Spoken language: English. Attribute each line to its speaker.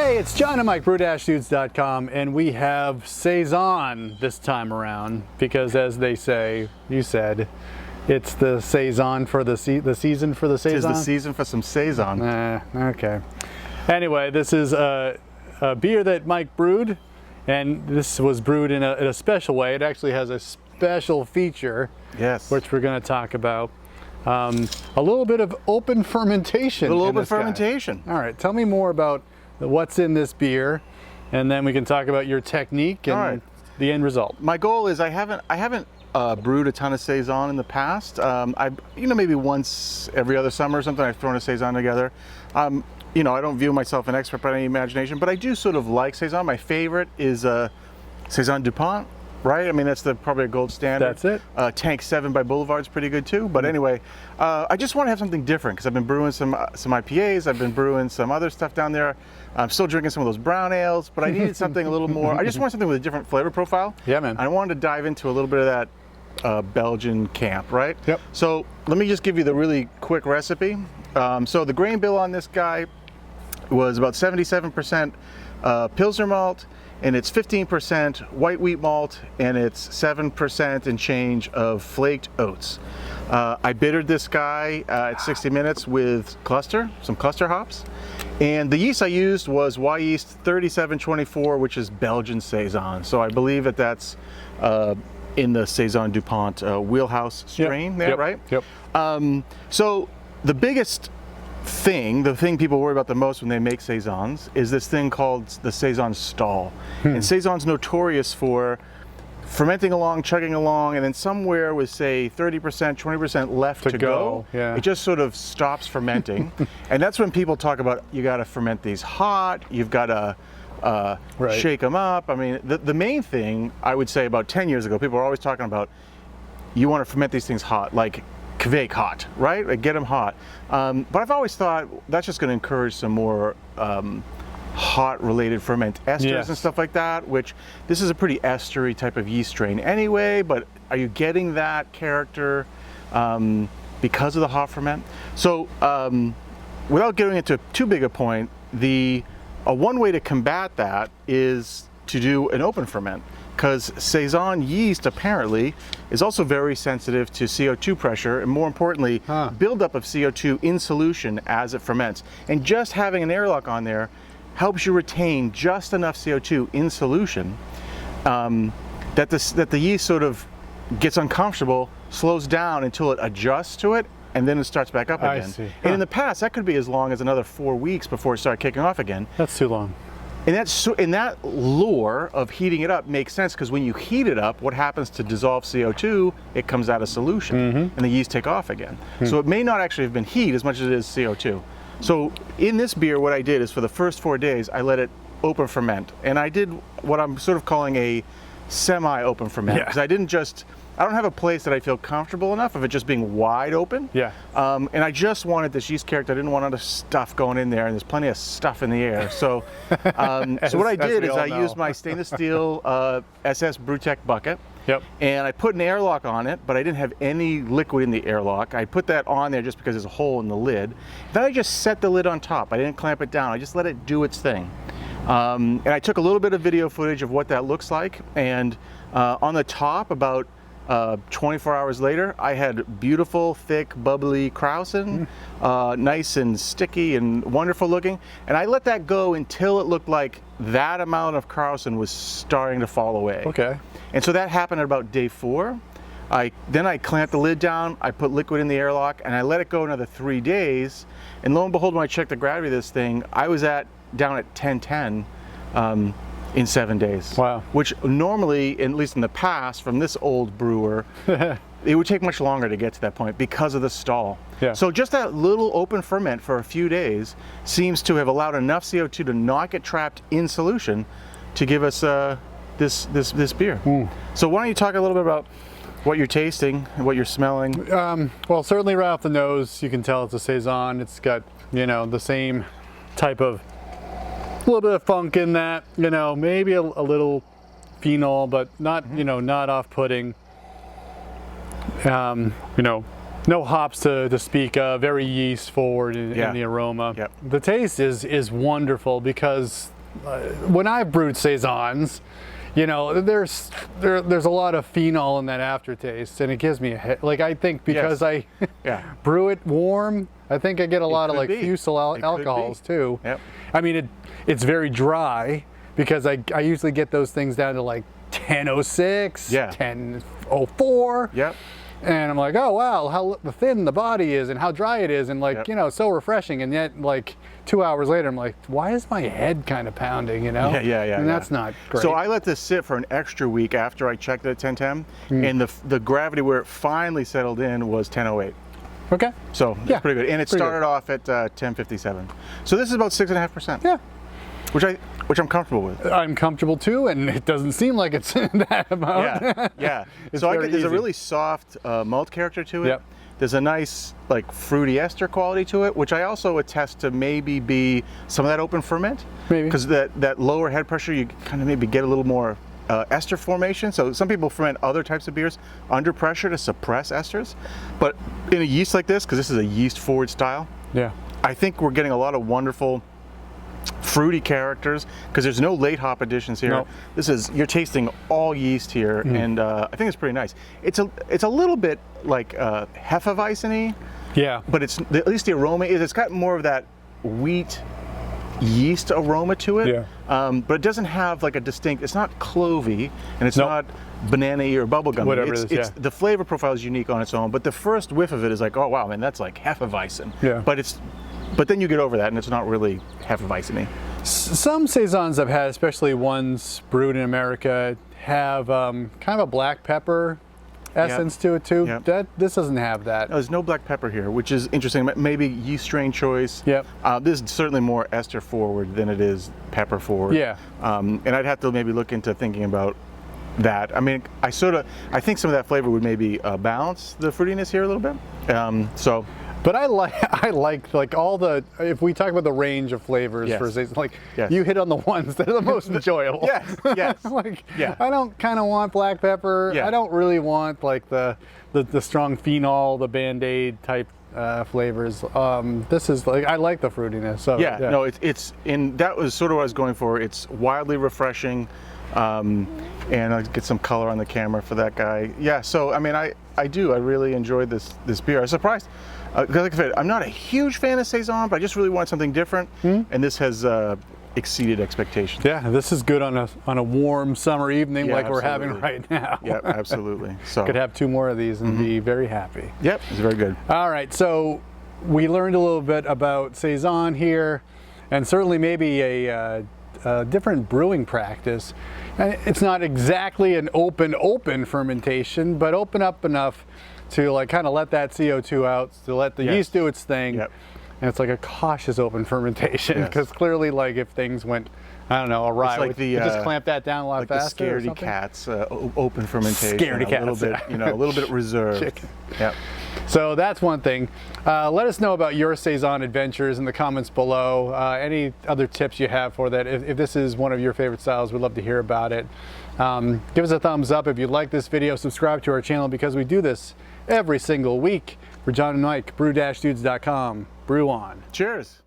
Speaker 1: Hey, it's John and Mike, brew-dudes.com, and we have Saison this time around because, as they say, you said, it's the Saison for the season for the Saison?
Speaker 2: It's the season for some Saison.
Speaker 1: Okay. Anyway, this is a beer that Mike brewed, and this was brewed in a special way. It actually has a special feature,
Speaker 2: yes,
Speaker 1: which we're going to talk about. A little bit of open fermentation.
Speaker 2: A little open fermentation.
Speaker 1: All right, tell me more about what's in this beer, and then we can talk about your technique and the end result.
Speaker 2: My goal is I haven't brewed a ton of Saison in the past. Maybe once every other summer or something, I've thrown a Saison together. I don't view myself an expert by any imagination, but I do sort of like Saison. My favorite is Saison DuPont, right? I mean, that's probably a gold standard.
Speaker 1: That's it.
Speaker 2: Tank 7 by Boulevard's pretty good too. But anyway, I just want to have something different because I've been brewing some IPAs. I've been brewing some other stuff down there. I'm still drinking some of those brown ales, but I needed something a little more. I just want something with a different flavor profile.
Speaker 1: Yeah, man.
Speaker 2: I wanted to dive into a little bit of that Belgian camp, right?
Speaker 1: Yep.
Speaker 2: So let me just give you the really quick recipe. So the grain bill on this guy was about 77% Pilsner Malt, and it's 15% white wheat malt, and it's 7% and change of Flaked Oats. I bittered this guy at 60 minutes with some cluster hops. And the yeast I used was Y yeast 3724, which is Belgian Saison. So I believe that's in the Saison DuPont wheelhouse strain there, right?
Speaker 1: Yep.
Speaker 2: So the biggest thing, the thing people worry about the most when they make Saisons is this thing called the Saison Stall. And Saison's notorious for fermenting along, chugging along, and then somewhere with, say, 30%, 20% left to go,
Speaker 1: yeah,
Speaker 2: it just sort of stops fermenting. And that's when people talk about, you got to ferment these hot, you've got to shake them up. I mean, the main thing I would say about 10 years ago, people were always talking about, you want to ferment these things hot, like kveik hot, right? Like get them hot. But I've always thought that's just going to encourage some more hot related ferment esters and stuff like that, which this is a pretty estery type of yeast strain anyway, but are you getting that character because of the hot ferment? So without getting into too big a point, one way to combat that is to do an open ferment, because Saison yeast apparently is also very sensitive to CO2 pressure, and more importantly, buildup of CO2 in solution as it ferments. And just having an airlock on there helps you retain just enough CO2 in solution that the yeast sort of gets uncomfortable, slows down until it adjusts to it, and then it starts back up again.
Speaker 1: I see.
Speaker 2: And in the past, that could be as long as another 4 weeks before it started kicking off again.
Speaker 1: That's too long.
Speaker 2: And that lore of heating it up makes sense, because when you heat it up, what happens to dissolve CO2? It comes out of solution, and the yeast take off again. So it may not actually have been heat as much as it is CO2. So in this beer, what I did is for the first 4 days, I let it open ferment. And I did what I'm sort of calling a semi-open ferment, because I don't have a place that I feel comfortable enough of it just being wide open.
Speaker 1: Yeah. And
Speaker 2: I just wanted this yeast character. I didn't want other stuff going in there, and there's plenty of stuff in the air. So, so what I did is I used my stainless steel SS Brewtech bucket.
Speaker 1: Yep.
Speaker 2: And I put an airlock on it, but I didn't have any liquid in the airlock. I put that on there just because there's a hole in the lid. Then I just set the lid on top. I didn't clamp it down. I just let it do its thing. And I took a little bit of video footage of what that looks like. And on the top, about 24 hours later, I had beautiful, thick, bubbly Krausen, nice and sticky and wonderful looking. And I let that go until it looked like that amount of Krausen was starting to fall away.
Speaker 1: Okay.
Speaker 2: And so that happened at about day 4. Then I clamped the lid down, I put liquid in the airlock, and I let it go another 3 days. And lo and behold, when I checked the gravity of this thing, I was down at 1010 in 7 days.
Speaker 1: Wow.
Speaker 2: Which normally, at least in the past, from this old brewer, it would take much longer to get to that point because of the stall.
Speaker 1: Yeah.
Speaker 2: So just that little open ferment for a few days seems to have allowed enough CO2 to not get trapped in solution to give us this beer. So why don't you talk a little bit about what you're tasting and what you're smelling?
Speaker 1: Well, certainly right off the nose, you can tell it's a Saison. It's got, the same type of, a little bit of funk in that, maybe a little phenol, but not, not off-putting. No hops to speak of, very yeast forward in the aroma.
Speaker 2: Yep.
Speaker 1: The taste is wonderful because when I've brewed Saisons, you know, there's a lot of phenol in that aftertaste, and it gives me a hit. Like, I think because I brew it warm, I think I get a lot of like fusel alcohols too.
Speaker 2: Yep.
Speaker 1: I mean, it's very dry because I usually get those things down to like 10:06, 10:04.
Speaker 2: Yep.
Speaker 1: And I'm like, oh wow, how thin the body is and how dry it is, and like, you know, so refreshing. And yet, like 2 hours later, I'm like, why is my head kind of pounding, you know? And that's not great.
Speaker 2: So I let this sit for an extra week after I checked it at 10:10, and the gravity where it finally settled in was 10:08.
Speaker 1: Okay.
Speaker 2: So it's pretty good. And it started off at 10:57. So this is about 6.5%.
Speaker 1: Yeah.
Speaker 2: Which I'm comfortable with.
Speaker 1: I'm comfortable too, and it doesn't seem like it's that amount.
Speaker 2: Yeah. So there's a really soft malt character to it.
Speaker 1: Yep.
Speaker 2: There's a nice like fruity ester quality to it, which I also attest to maybe be some of that open ferment.
Speaker 1: Maybe.
Speaker 2: Because that lower head pressure, you kind of maybe get a little more ester formation. So some people ferment other types of beers under pressure to suppress esters. But in a yeast like this, because this is a yeast forward style, I think we're getting a lot of wonderful fruity characters because there's no late hop additions here.
Speaker 1: Nope.
Speaker 2: You're tasting all yeast here, and I think it's pretty nice. It's a little bit like Hefeweizen-y.
Speaker 1: Yeah.
Speaker 2: But at least the aroma it's got more of that wheat yeast aroma to it.
Speaker 1: Yeah.
Speaker 2: But it doesn't have like a distinct. It's not clovey, and it's not banana-y or bubblegum.
Speaker 1: Whatever it is,
Speaker 2: the flavor profile is unique on its own. But the first whiff of it is like, oh wow, man, that's like Hefeweizen.
Speaker 1: Yeah.
Speaker 2: But then you get over that, and it's not really Hefeweizen-y.
Speaker 1: Some Saisons I've had, especially ones brewed in America, have kind of a black pepper essence to it too. This doesn't have that.
Speaker 2: No, there's no black pepper here, which is interesting. Maybe yeast strain choice.
Speaker 1: Yep.
Speaker 2: This is certainly more ester forward than it is pepper forward.
Speaker 1: Yeah.
Speaker 2: And I'd have to maybe look into thinking about that. I mean, I think some of that flavor would maybe balance the fruitiness here a little bit.
Speaker 1: But I like all the, if we talk about the range of flavors for Saison, like you hit on the ones that are the most enjoyable.
Speaker 2: Yes.
Speaker 1: I don't kind of want black pepper. I don't really want like the strong phenol, the Band-Aid type flavors. This is like, I like the fruitiness. So
Speaker 2: no, that was sort of what I was going for. It's wildly refreshing. And I'll get some color on the camera for that guy. Yeah, so I mean, I really enjoyed this beer. I was surprised. Like I said, I'm not a huge fan of Saison, but I just really want something different, and this has exceeded expectations.
Speaker 1: Yeah, this is good on a warm summer evening like we're having right now.
Speaker 2: Yep, absolutely. So
Speaker 1: could have 2 more of these and be very happy.
Speaker 2: Yep, it's very good.
Speaker 1: All right, so we learned a little bit about Saison here, and certainly maybe a different brewing practice. And it's not exactly an open fermentation, but open up enough to like kind of let that CO2 out, to let the yeast do its thing. And it's like a cautious open fermentation, because clearly, like if things went, I don't know, awry,
Speaker 2: like
Speaker 1: we just clamp that down a lot faster.
Speaker 2: Like the scaredy cats open fermentation.
Speaker 1: Scaredy cats,
Speaker 2: a little bit, a little bit reserved. Yep.
Speaker 1: So that's one thing. Let us know about your Saison adventures in the comments below. Any other tips you have for that. If this is one of your favorite styles, we'd love to hear about it. Give us a thumbs up if you like this video. Subscribe to our channel because we do this every single week. For John and Mike, brew-dudes.com. Brew on.
Speaker 2: Cheers.